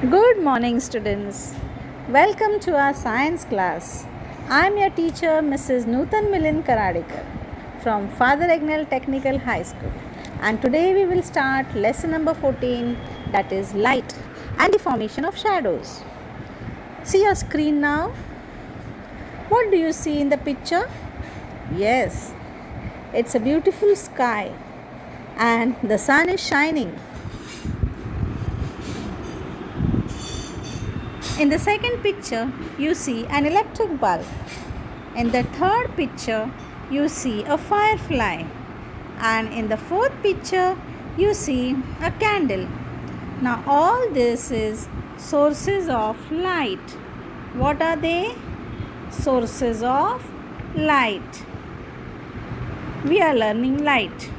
Good morning, students. Welcome to our science class. I am your teacher, Mrs. Nutan Milin Karadikar from Father Agnel Technical High School. And today we will start lesson number 14, that is light and the formation of shadows. See your screen now. What do you see in the picture? Yes, it's a beautiful sky and the sun is shining. In the second picture, you see an electric bulb. In the third picture, you see a firefly. And in the fourth picture, you see a candle. Now, all this is sources of light. What are they? Sources of light. We are learning light.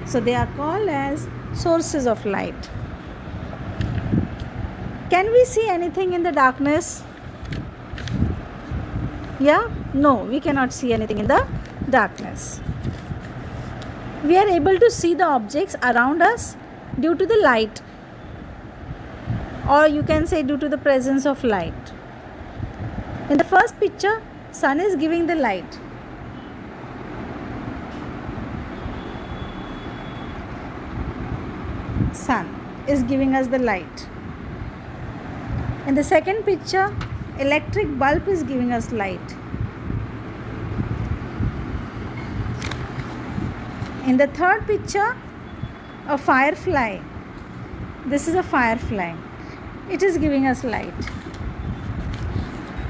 So, they are called as sources of light. Can we see anything in the darkness? Yeah? No, we cannot see anything in the darkness. We are able to see the objects around us due to the light, or you can say due to the presence of light. In the first picture, sun is giving the light. Sun is giving us the light. In the second picture, electric bulb is giving us light. In the third picture, a firefly. This is a firefly. It is giving us light.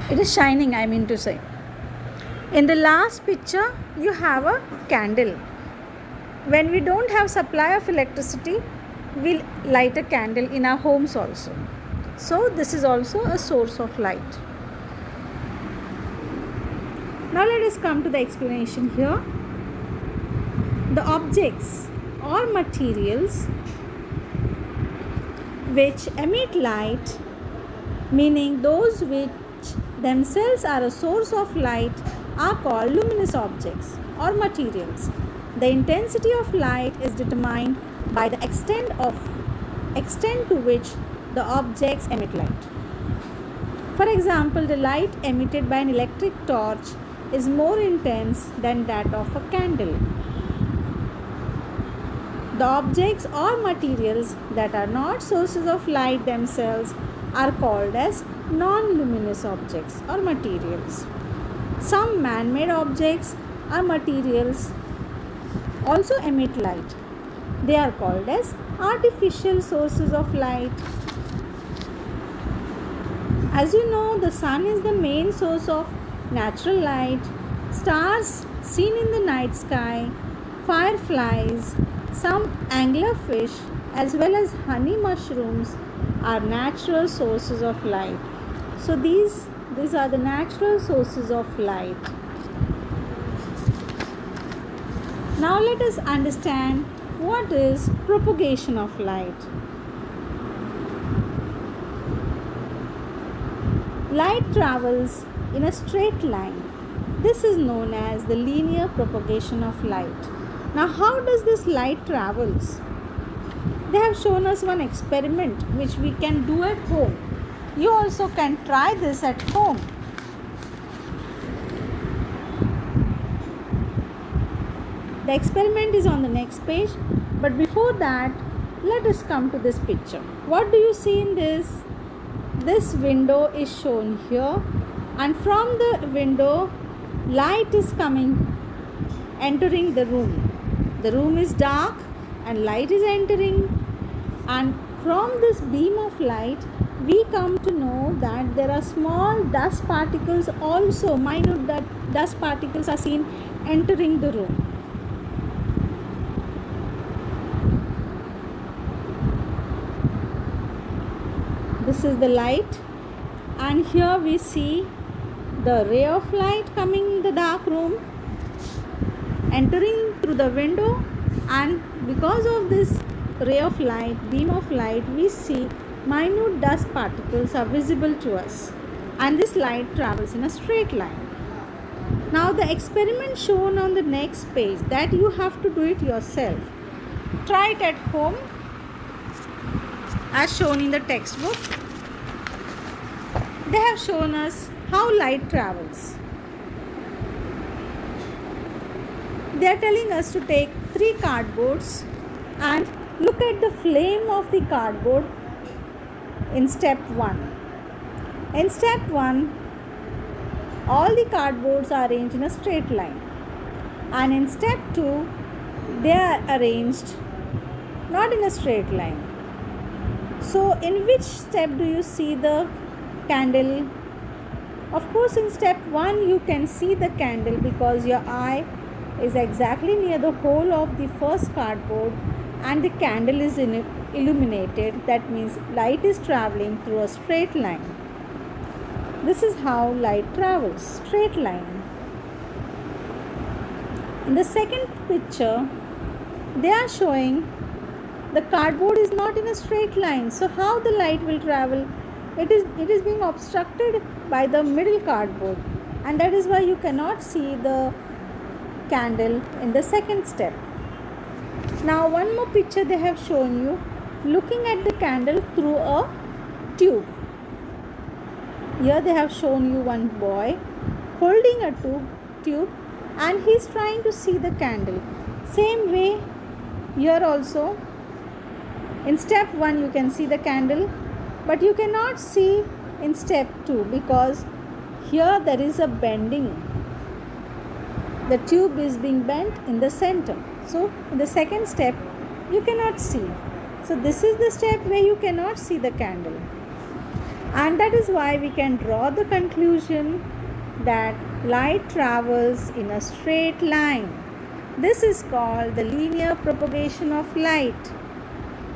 It is shining, I mean to say. In the last picture, you have a candle. When we don't have supply of electricity, we light a candle in our homes also. So this is also a source of light. Now let us come to the explanation here. The objects or materials which emit light, meaning those which themselves are a source of light, are called luminous objects or materials. The intensity of light is determined by the extent to which the objects emit light. For example, the light emitted by an electric torch is more intense than that of a candle. The objects or materials that are not sources of light themselves are called as non-luminous objects or materials. Some man-made objects or materials also emit light. They are called as artificial sources of light. As you know, the sun is the main source of natural light. Stars seen in the night sky, fireflies, some anglerfish, as well as honey mushrooms are natural sources of light. So these are the natural sources of light. Now let us understand what is propagation of light. Light travels in a straight line. This is known as the linear propagation of light. Now, how does this light travels? They have shown us one experiment which we can do at home. You also can try this at home. The experiment is on the next page, but before that, let us come to this picture. What do you see in this? This window is shown here, and from the window, light is entering the room. The room is dark and light is entering, and from this beam of light, we come to know that there are small dust particles also, minute dust particles are seen entering the room. This is the light, and here we see the ray of light coming in the dark room, entering through the window, and because of this ray of light, beam of light, we see minute dust particles are visible to us, and this light travels in a straight line. Now the experiment shown on the next page, that you have to do it yourself. Try it at home as shown in the textbook. They have shown us how light travels. They are telling us to take 3 cardboards and look at the flame of the cardboard in step 1. In step 1, all the cardboards are arranged in a straight line, and in step 2, they are arranged not in a straight line. So in which step do you see the candle? Of course, in step 1 you can see the candle because your eye is exactly near the hole of the first cardboard and the candle is illuminated. That means light is traveling through a straight line. This is how light travels, straight line. In the second picture, they are showing the cardboard is not in a straight line. So how the light will travel? It is being obstructed by the middle cardboard, and that is why you cannot see the candle in the second step. Now one more picture they have shown you, looking at the candle through a tube. Here they have shown you one boy holding a tube and he is trying to see the candle. Same way here also, in step 1 you can see the candle, but you cannot see in step 2 because here there is a bending. The tube is being bent in the center. So in the second step you cannot see. So this is the step where you cannot see the candle. And that is why we can draw the conclusion that light travels in a straight line. This is called the linear propagation of light.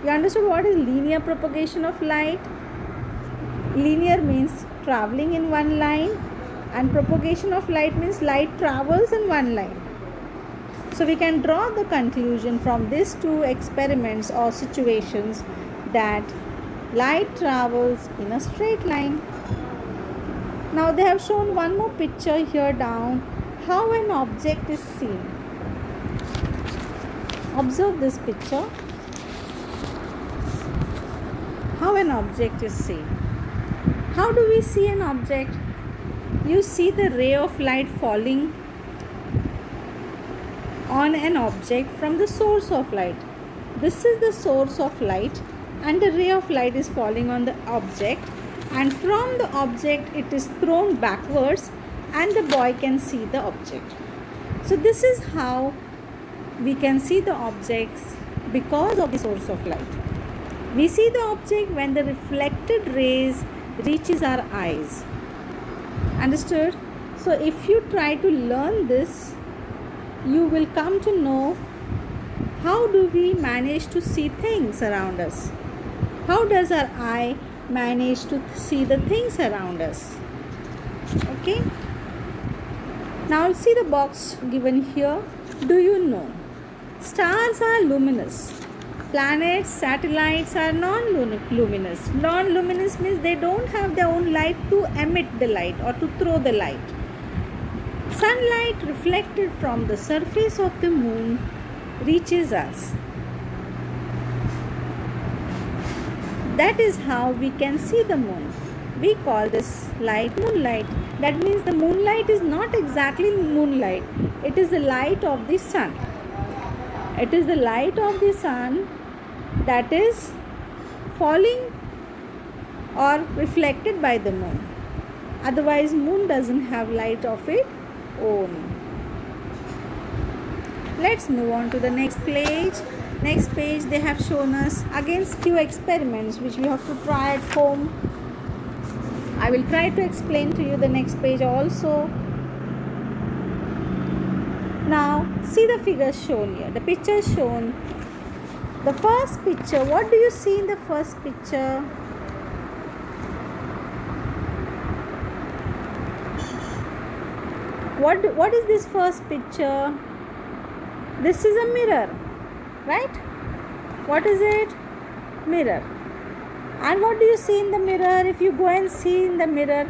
You understood what is linear propagation of light? Linear means traveling in one line, and propagation of light means light travels in one line. So we can draw the conclusion from these 2 experiments or situations that light travels in a straight line. Now they have shown one more picture here down, how an object is seen. Observe this picture. How an object is seen. How do we see an object? You see the ray of light falling on an object from the source of light. This is the source of light, and the ray of light is falling on the object, and from the object it is thrown backwards and the boy can see the object. So this is how we can see the objects because of the source of light. We see the object when the reflected rays reaches our eyes. Understood? So if you try to learn this, you will come to know how do we manage to see things around us. How does our eye manage to see the things around us? Okay. Now see the box given here. Do you know? Stars are luminous. Planets, satellites are non-luminous. Non-luminous means they don't have their own light to emit the light or to throw the light. Sunlight reflected from the surface of the moon reaches us. That is how we can see the moon. We call this light moonlight. That means the moonlight is not exactly moonlight. It is the light of the sun. It is the light of the sun that is falling or reflected by the moon. Otherwise, moon doesn't have light of its own. Let's move on to the next page. Next page they have shown us again few experiments which we have to try at home. I will try to explain to you the next page also. Now see the figures shown here. The picture is shown. The first picture, what do you see in the first picture? What is this first picture? This is a mirror, right? What is it? Mirror. And what do you see in the mirror? If you go and see in the mirror,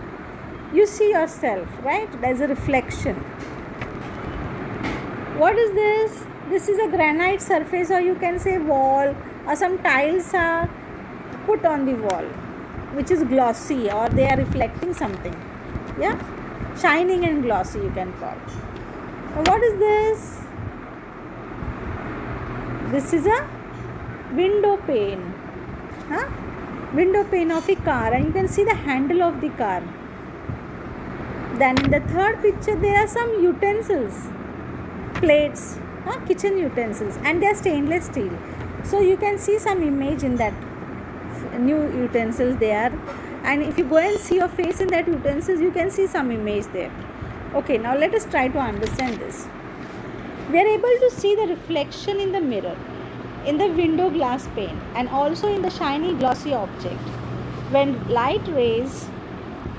you see yourself, right? There's a reflection. What is this? This is a granite surface, or you can say wall, or some tiles are put on the wall, which is glossy, or they are reflecting something. Yeah, shining and glossy you can call. Now what is this? This is a window pane. Huh? Window pane of a car, and you can see the handle of the car. Then in the third picture there are some utensils, plates, kitchen utensils, and they are stainless steel. So you can see some image in that new utensils there, and if you go and see your face in that utensils, you can see some image there. Okay, now let us try to understand this. We are able to see the reflection in the mirror, in the window glass pane, and also in the shiny glossy object. When light rays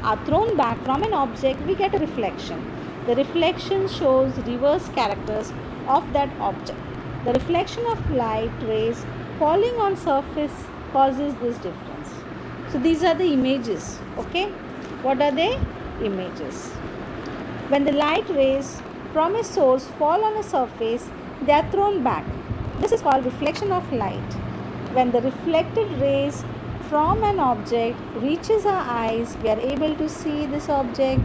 are thrown back from an object, we get a reflection. The reflection shows reverse characters of that object. The reflection of light rays falling on surface causes this difference. So these are the images. Okay, what are they? Images. When the light rays from a source fall on a surface, they are thrown back. This is called reflection of light. When the reflected rays from an object reaches our eyes, we are able to see this object.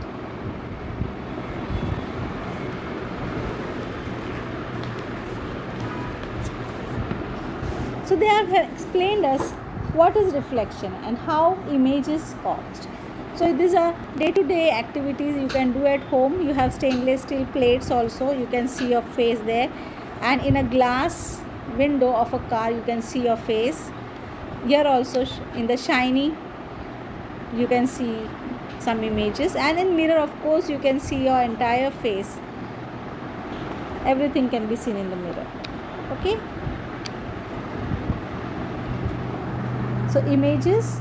So they have explained us what is reflection and how image is caused. So these are day-to-day activities you can do at home. You have stainless steel plates also. You can see your face there. And in a glass window of a car, you can see your face. Here also in the shiny, you can see some images. And in mirror, of course, you can see your entire face. Everything can be seen in the mirror. Okay. So images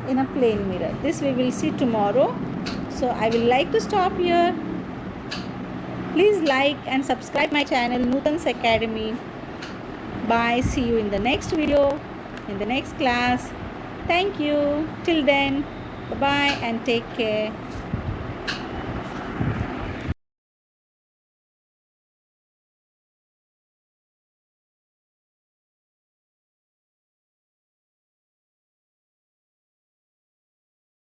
in a plane mirror. This we will see tomorrow. So I will like to stop here. Please like and subscribe my channel Nutan's Academy. Bye. See you in the next video, in the next class. Thank you. Till then, bye-bye and take care.